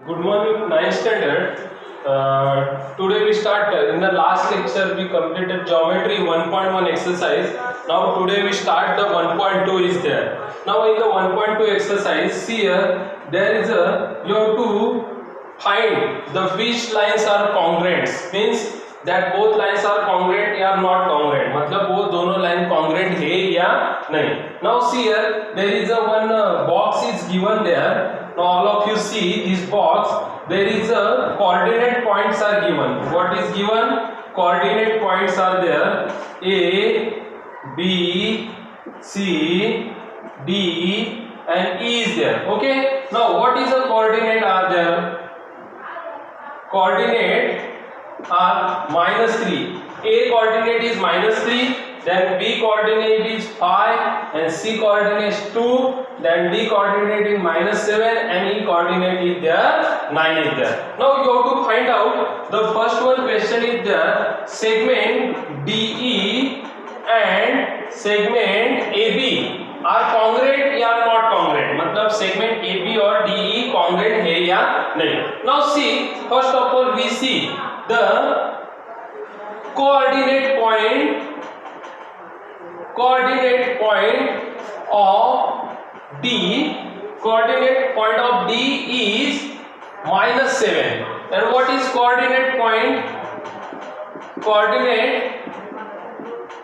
Good morning, 9th standard. Today we start. In the last lecture, we completed geometry 1.1 exercise. Now today we start the 1.2 is there. Now in the 1.2 exercise, see here there is a you have to find the which lines are congruent. Means that both lines are congruent या not congruent. मतलब वो दोनों line congruent है या नहीं. Now see here there is a one box is given there. Now all of you see this box. There is a coordinate points are given. What is given? Coordinate points are there. A, B, C, D, and E is there. Okay. Now what is the coordinate are there? Coordinate are -3. A coordinate is -3, then B coordinate is 5, and C coordinate is 2, then D coordinate is -7, and E coordinate is there 9 is there. Now you have to find out the first one question is there segment DE and segment AB are congruent या not congruent. मतलब segment AB और DE congruent है या नहीं. Now see first of all we see the coordinate point of D. Coordinate point of D is -7. And what is coordinate point? Coordinate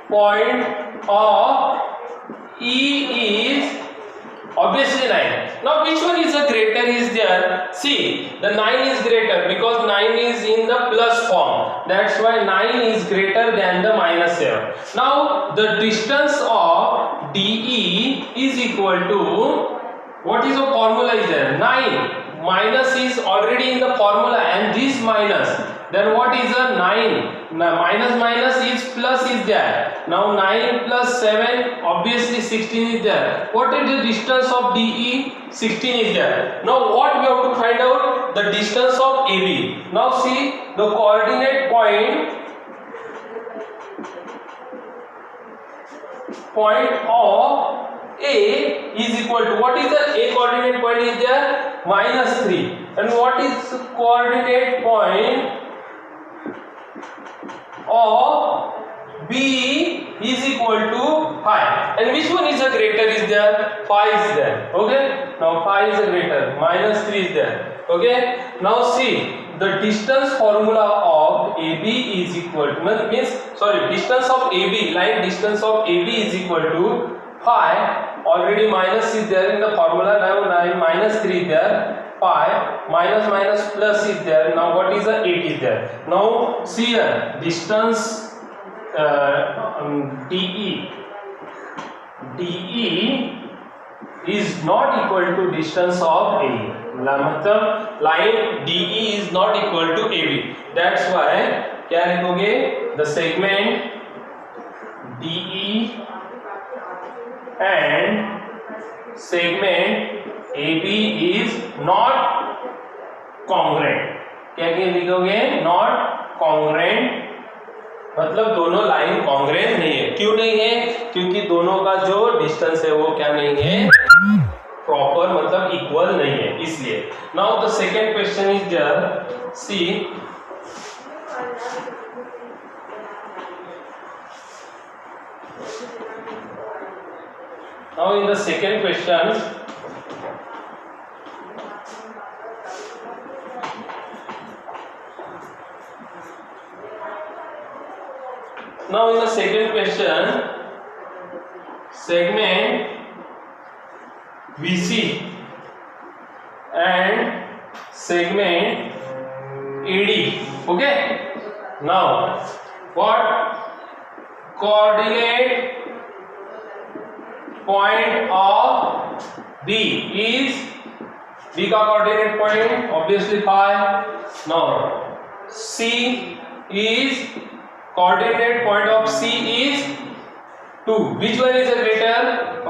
point of E is obviously 9. Now which one is the greater is there? See, the 9 is greater because 9 is in the plus form. That's why 9 is greater than the -7. Now the distance of DE is equal to, what is the formula is there? 9 minus is already in the formula and this minus. Then what is a 9? Now minus is plus is there. Now 9 plus 7 obviously 16 is there. What is the distance of DE? 16 is there. Now what we have to find out? The distance of AB. Now see the coordinate point of A is equal to, what is the A coordinate point is there? -3. And what is coordinate point of B is equal to 5. And which one is the greater is there? 5 is there. Okay. Now 5 is the greater. -3 is there. Okay. Now see the distance formula of AB is equal to, distance of AB, line distance of AB is equal to 5. Already minus is there in the formula. Now 9 -3 is there. 5 minus plus is there. Now what is the 8 is there. Now see here distance DE is not equal to distance of AE. मतलब line DE is not equal to AB. That's why क्या लिखोगे? The segment DE and segment AB is not congruent. क्या लिखोगे? Not congruent. मतलब दोनों line congruent नहीं है. क्यों नहीं है? क्योंकि दोनों का जो डिस्टेंस है वो क्या नहीं है? प्रॉपर मतलब इक्वल नहीं है, इसलिए. Now the second question is there. See now in the second question segment BC and segment AD. Okay. Now what coordinate point of B is? B का coordinate point obviously 5. Now C is coordinate point of C is 2. Which one is a greater?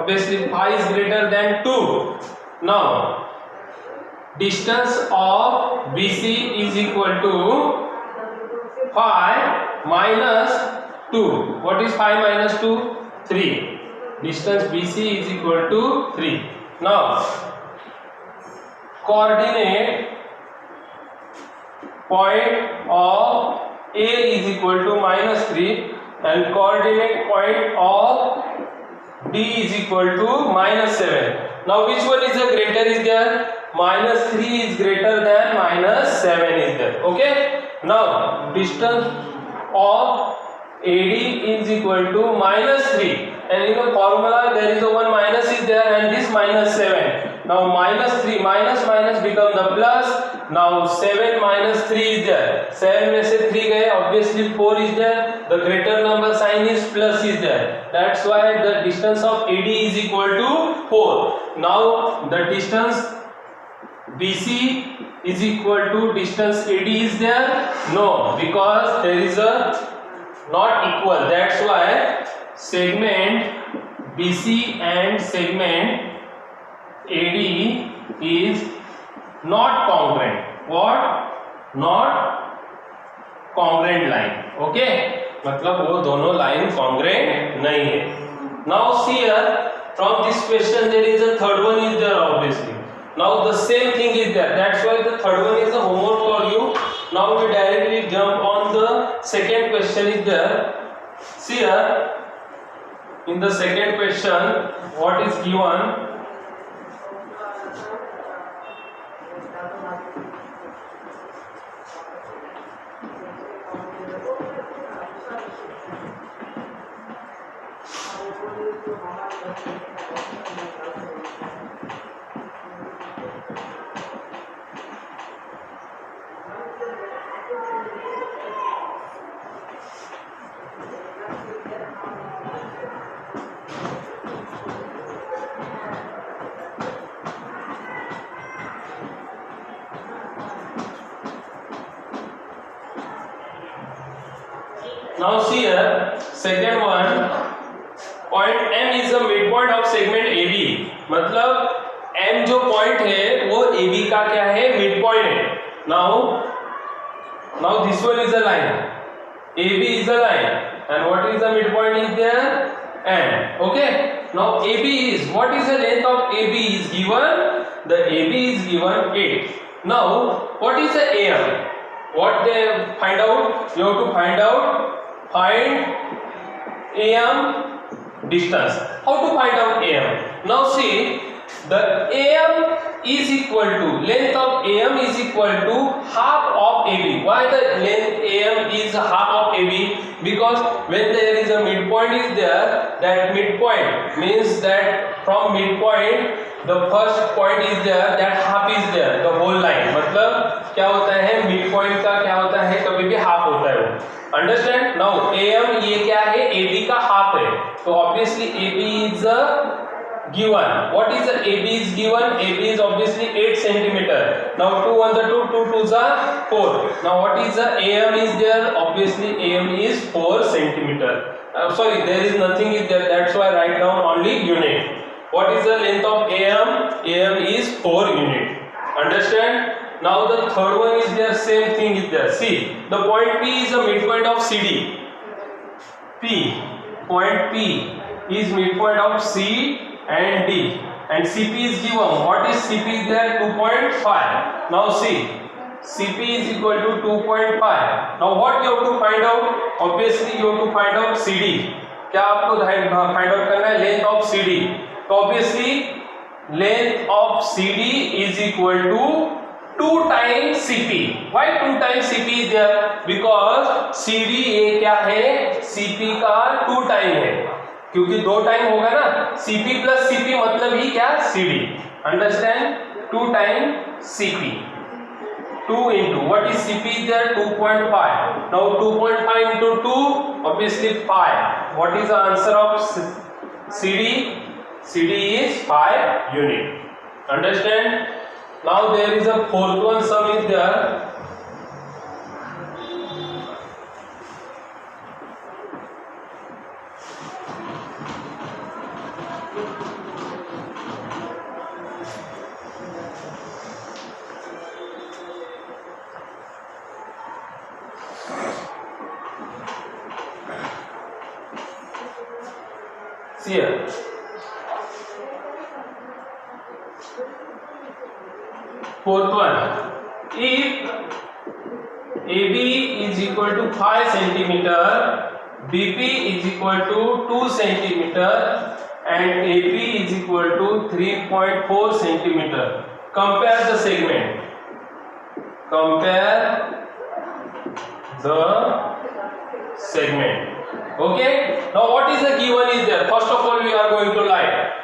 Obviously 5 is greater than 2. Now distance of BC is equal to 5 minus 2. What is 5 minus 2? 3. Distance BC is equal to 3. Now coordinate point of A is equal to -3 and coordinate point of D is equal to -7. Now which one is the greater is there? -3 is greater than -7 is there. Okay. Now distance of AD is equal to -3 and in the formula there is a one minus is there and this -7. Now -3 minus become the plus. Now 7 minus 3 is there. 7 में से 3 गए, obviously 4 is there. The greater number sign is plus is there. That's why the distance of AD is equal to 4. Now the distance BC is equal to distance AD is there? No, because there is a not equal. That's why segment BC and segment AD is not congruent. What? Not congruent line. Okay, मतलब वो दोनों line congruent नहीं है. Now see here, from this question there is a third one is there obviously. Now the same thing is there. That's why the third one is a homework for you. Now we directly jump on the second question is there. See here, in the second question, what is given? Now see here, second one, point M is the midpoint of segment AB. मतलब M जो point है वो AB का क्या है? Midpoint है. Now this one is a line. AB is a line, and what is the midpoint is there? M. Okay. Now AB is, what is the length of AB is given? The AB is given 8. Now what is the AM? What they find out? You have to find AM distance. How to find out AM? Now see, the AM is equal to, length of AM is equal to half of AB. Why the length AM is half of AB? Because when there is a midpoint is there, that midpoint means that from midpoint the first point is there, that half is there, the whole line. मतलब क्या होता है, midpoint का क्या होता है, कभी भी half होता है वो. Understand? Now AM ये क्या है, AB का half है, तो obviously AB is given. What is the AB is given? AB is obviously 8 centimeter. Now 2 on the 2, 2 2s are 4. Now what is the AM is there? Obviously AM is 4 centimeter. Sorry, there is nothing is there. That's why I write down only unit. What is the length of AM? AM is 4 unit. Understand? Now the third one is there, same thing is there. See, the point P is the midpoint of CD. Point P is midpoint of C and D, and CP is given. What is CP is there? 2.5. Now see, CP is equal to 2.5. Now what you have to find out? Obviously you have to find out CD. क्या आपको find out करना है? Length of CD. तो obviously length of CD is equal to 2 times CP. Why 2 times CP is there? Because CD ये क्या है? CP का 2 time है, क्योंकि 2 टाइम होगा ना. CP plus CP मतलब ही क्या? CD. Understand? 2 times CP. 2 into what is CP is there? 2.5. Now 2.5 into 2, obviously 5. What is the answer of CD? CD is 5 unit. Understand? Now there is a fourth one sum is there. See here. Fourth one, if AB is equal to 5 centimeter, BP is equal to 2 centimeter and AP is equal to 3.4 centimeter. Compare the segment. Compare the segment. Okay. Now what is the given is there? First of all we are going to write.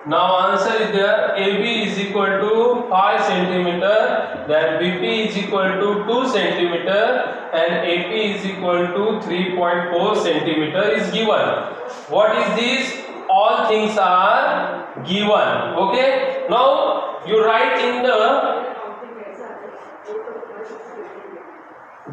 Now answer is there. AB is equal to 5 centimeter, then BP is equal to 2 centimeter and AP is equal to 3.4 centimeter is given. What is this? All things are given. Okay. Now you write in the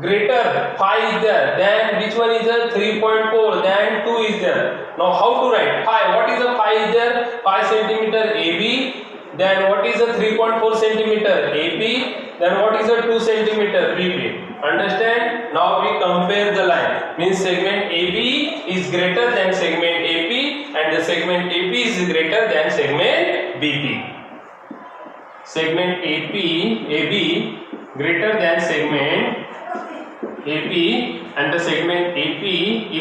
greater 5 is there, then which one is there? 3.4, then 2 is there. Now how to write 5? What is the 5 is there? 5 centimeter AB, then what is the 3.4 centimeter AP, then what is the 2 centimeter BP. Understand? Now we compare the line. Means segment AB is greater than segment AP and the segment AP is greater than segment BP. Segment AB greater than segment AP and the segment AP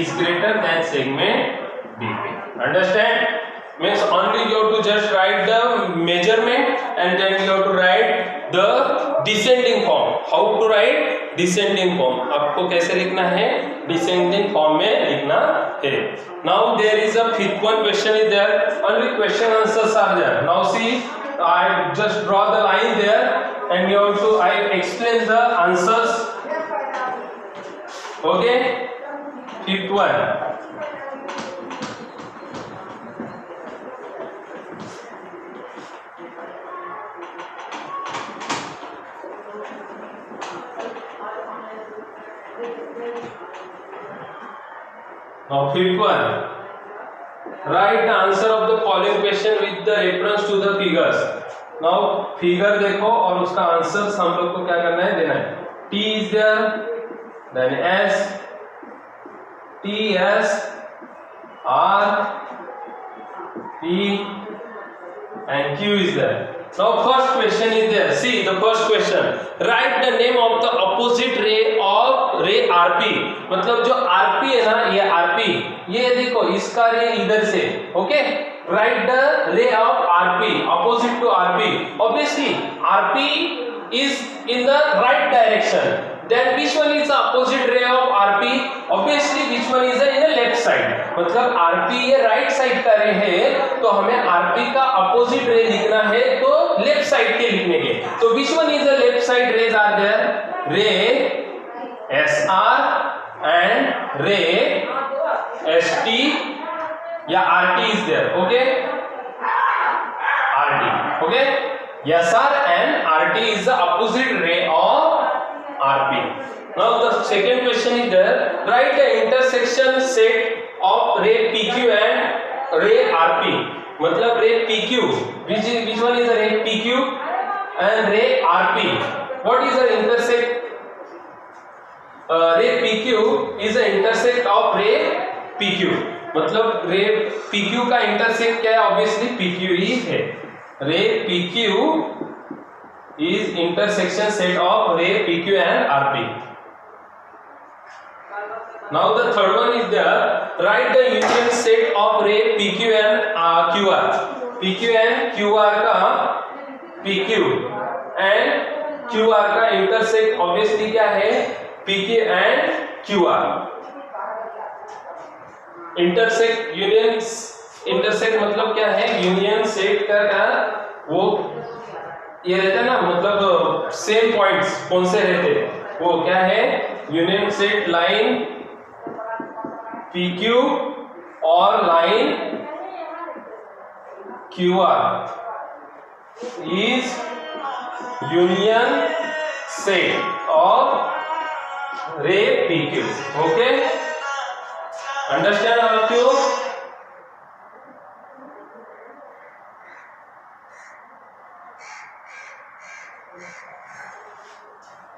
is greater than segment BP. Understand? Means only you have to just write the measurement and then you have to write the descending form. How to write? Descending form. आपको कैसे लिखना है? Descending form में लिखना है. Now there is a fifth one question is there. Only question answers are there. Now see, I just draw the line there and you have to I explain the answers. Okay, fifth one. Now fifth one. Write the answer of the following question with the reference to the figures. Now figure देखो और उसका answer हम लोग को क्या करना है? देना है. T is there. Then S, T, S, R, P and Q is there. Now first question is there. See the first question. Write the name of the opposite ray of ray RP. मतलब जो RP है ना, ये RP, ये देखो इसका रे इधर से. Okay? Write the ray of RP opposite to RP. Obviously RP is in the right direction. Then which one is the opposite ray of RP? Obviously which one is in the left side. मतलब RP ये right side का रे है तो हमें RP का opposite ray लिखना है तो left side के लिखने के. तो which one is the left side rays are there? Ray SR and ray ST या RT is there. Okay, RT. Okay, SR and RT is the opposite ray of RP. Now the second question is there. Write the intersection set of ray PQ and ray RP. मतलब ray PQ. Which one is the ray PQ and ray RP? What is the intersect? Ray PQ is the intersect of ray PQ. मतलब ray PQ का intersect क्या है? Obviously PQ ही है. Ray PQ is intersection set of ray PQ and RP. Now the third one is there. Write the union set of ray PQ and QR. PQ and QR का PQ and QR का intersect obviously क्या है? PQ and QR. Intersect union intersect मतलब क्या है? Union set का वो ये रहता है ना, मतलब सेम पॉइंट्स कौन से रहते हैं वो क्या है? यूनियन सेट लाइन PQ और line QR is union set of ray PQ. Okay, understand all of you?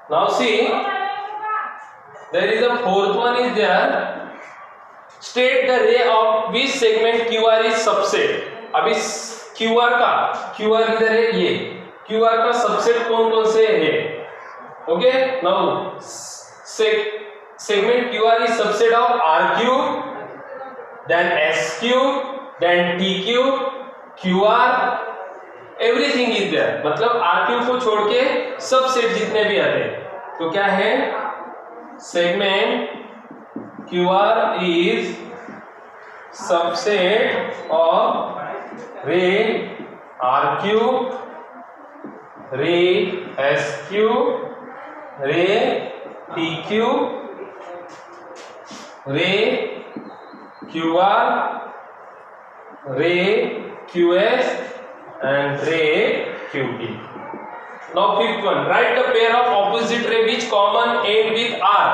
Now see, there is a fourth one is there. State the ray of which segment QR is subset. अब इस QR का QR किधर है? ये QR का subset कौन कौन से है? Okay, now segment QR is subset of R cube, then S cube, then T cube, QR, everything is there. मतलब R cube को छोड़ के सब सेट जितने भी आते हैं, तो क्या है, segment QR is subset of ray R cube, ray S cube, ray T cube, ray QR, ray QS and ray QT. Now fifth one, write the pair of opposite ray which common end with R.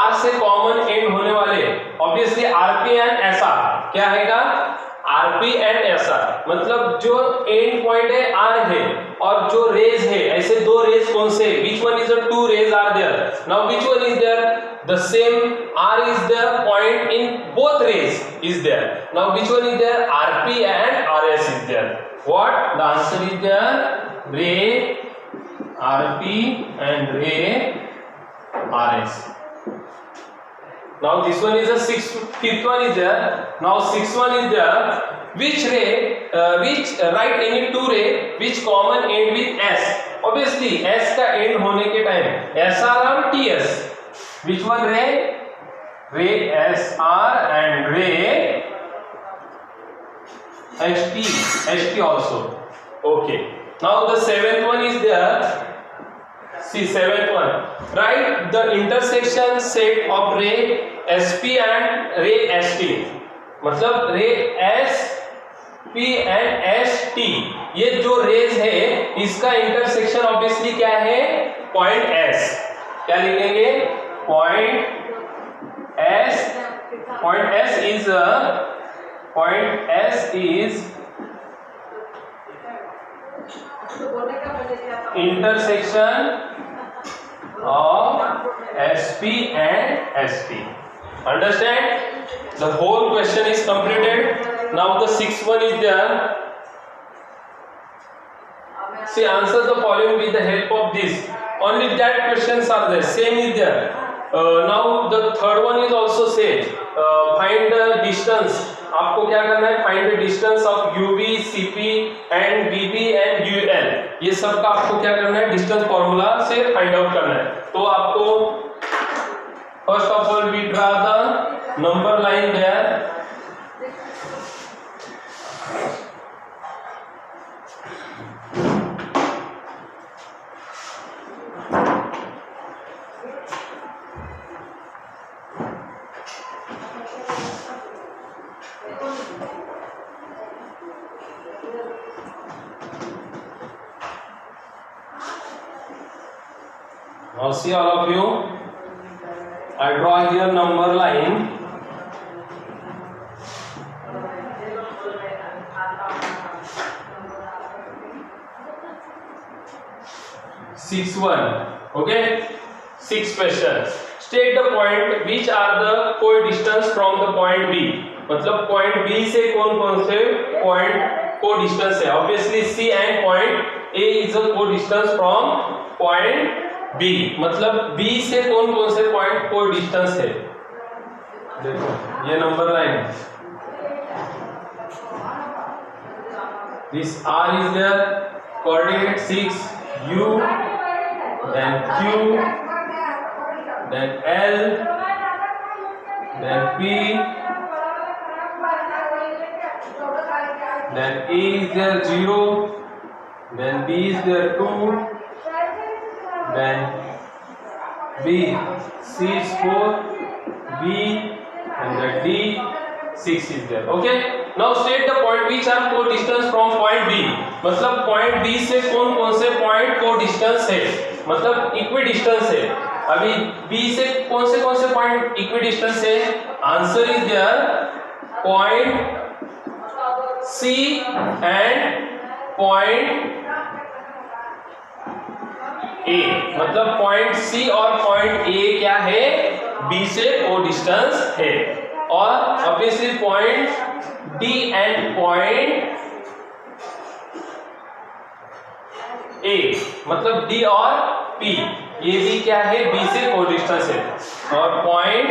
R से common end होने वाले obviously RP and SR क्या हैगा, RP and SR, मतलब जो end point है R है और जो rays है, ऐसे दो rays कौन से, which one is the two rays are there. Now which one is there, the same R is the point in both rays is there. Now which one is there, RP and RS is there. What? The answer is there, ray RP and ray RS. Now this one is the fifth one is there. Now sixth one is there. Which ray, write any two ray which common end with S. Obviously S का end होने के time SR और TS. Which one ray? Ray SR and ray HT also. Okay. Now the seventh one is there. See seventh one. Write the intersection set of ray SP and ray ST. मतलब ray SP and ST, ये जो raise है इसका intersection obviously क्या है, point S. क्या लिखेंगे, point S is intersection of SP and ST. Understand? The whole question is completed. Now the sixth one is there. See, answer the following with the help of this. Only that questions are there. Same is there. Now the third one is also same. Find the distance. आपको क्या करना है, find the distance of UV, CP and BB and UL. ये सब का आपको क्या करना है, डिस्टेंस फॉर्मूला से फाइंड आउट करना है. तो आपको first of all we draw the number line there. Now see all of you, I draw here number line. Sixth one, okay. Sixth question. State the point which are the co-distance from the point B. मतलब point B से कौन-कौन से point co-distance है. Obviously C and point A is a co-distance from point B. मतलब B से कौन-कौन से point co-distance है. देखो ये number line. This R is there. Coordinate 6 U, then Q, then L, then P, then A is there 0, then B is there 2, then B, C is 4, B and the D 6 is there. Okay. Now state the point which are co-distance from point B. मतलब point B से कौन-कौन से point co-distance है, मतलब equidistance है. अभी B से कौन से point equidistance है. Answer is there point C and point A. मतलब point C और point A क्या है, B से co-distance है. और obviously point D and point A, मतलब D और P ए बी क्या है, बी से को डिस्टेंस है, और point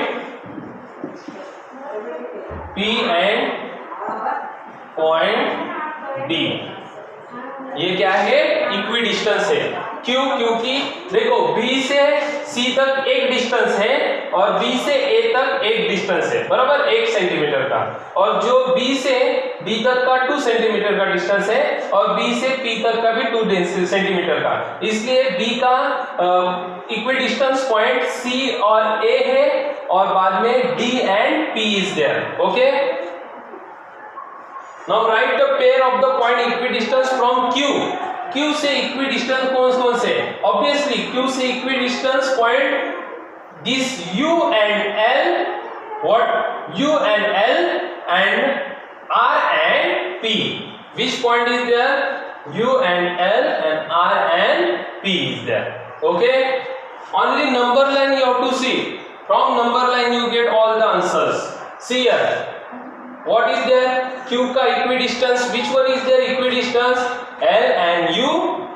P and point D ये क्या है, इक्वी डिस्टेंस है। क्यों? क्योंकि देखो B से C तक एक डिस्टेंस है और B से A तक एक डिस्टेंस है, बराबर 1 सेंटीमीटर का, और जो B से D तक का 2 सेंटीमीटर का डिस्टेंस है और B से P तक का भी 2 सेंटीमीटर का, इसलिए B का इक्वी डिस्टेंस पॉइंट C और A है और बाद में D and P is there. Okay, now write the pair of the point equidistance from Q। Q से इक्विडिस्टेंस कौन से? ऑब्वियसली Q से equidistance point this U and L, what U and L and R and P. Which point is there? U and L and R and P is there. Okay, only number line you have to see. From number line you get all the answers. See here, what is there? Q का equidistance, which one is there equidistance? L and U,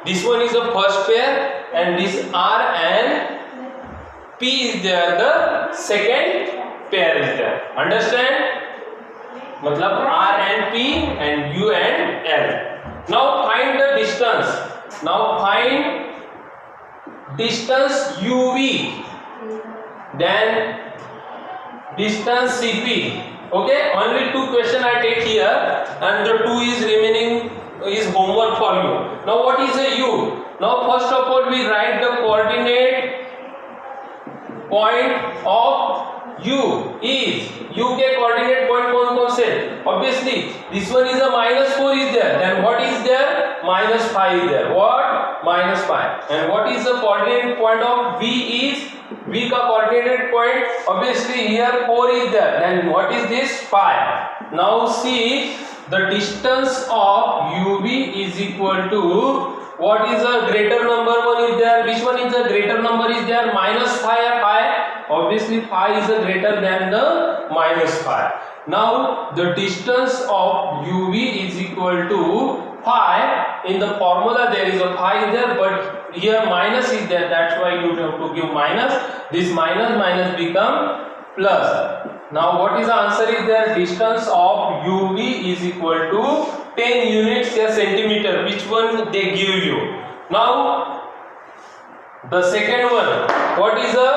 this one is the first pair, and this R and P is there, the second pair is there. Understand? मतलब R and P and U and L. Now find the distance. Now find distance UV, then distance CP. Okay, only 2 questions I take here, and the 2 is remaining is homework for you. Now what is a U? Now first of all we write the coordinate point of U is, U के coordinate point कौन से? Obviously this one is a -4 is there, then what is there? -5 is there. What? -5. And what is the coordinate point of V is? V का coordinate point obviously here 4 is there, then what is this? 5. Now see the distance of UV is equal to, what is the greater number one is there? Which one is the greater number is there? -5 or 5? Obviously 5 is greater than the -5. Now the distance of UV is equal to 5. In the formula there is a 5 there, but here minus is there, that's why you have to give minus. This minus become plus. Now what is the answer is there? Distance of UV is equal to 10 units per centimeter. Which one they give you? Now the second one, what is the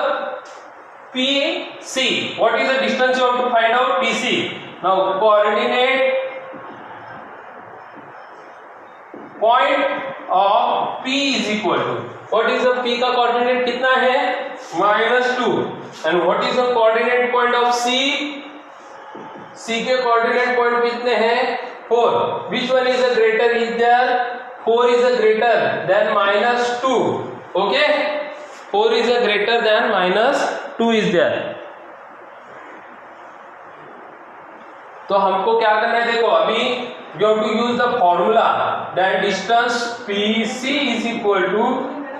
PC? What is the distance you have to find out? PC. Now coordinate point of P is equal to, what is the P का coordinate कितना है? -2. and what is the coordinate point of C? C के coordinate point कितने हैं? 4. which one is the greater is there? 4 is the greater than -2. okay, 4 is the greater than -2 is there. तो हमको क्या करना है? देखो अभी you have to use the formula that distance PC is equal to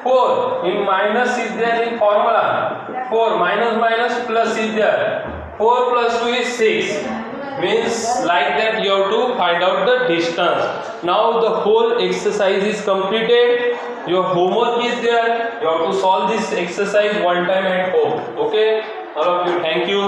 4. in minus is there in formula, 4 minus plus is there, 4 plus 2 is 6, means like that you have to find out the distance. Now the whole exercise is completed. Your homework is there, you have to solve this exercise one time at home. Okay, all of you, thank you.